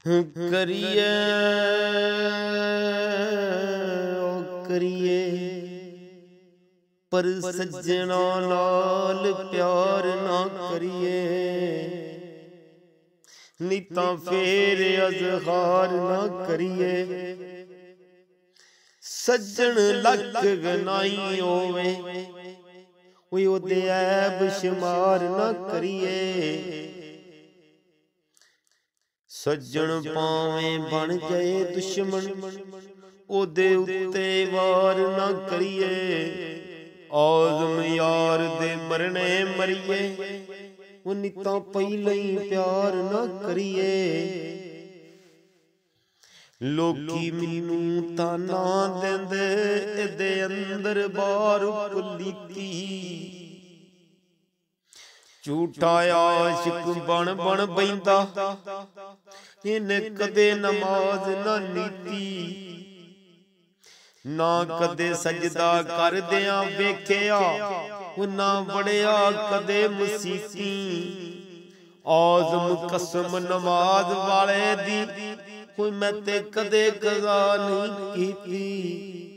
करिए ओ करिए पर सज्जना नाल प्यार ना करिए, नीता फेर अजहार ना करिए। सज्जन लख गनाई होवे ओदे ऐब शुमार ना करिए। सज्जन पावें बन जाए दुश्मन ओदे उत्ते वार ना करिए। आज़म यार दे मरने मरिए निता पहले ही प्यार ना करिए। लोकी मैनू ताना देंदे इहदे अंदर बार कुलीती, झूठा आशिक बन बन बैंदा इन्हें कदे नमाज ना नीती। ना कदे सजदा कर दिया वेख्या ना बड़िया कदे मसीती। आज़म कसम नमाज वाले दी कोई मैं ते कदे कज़ा नहीं कीती।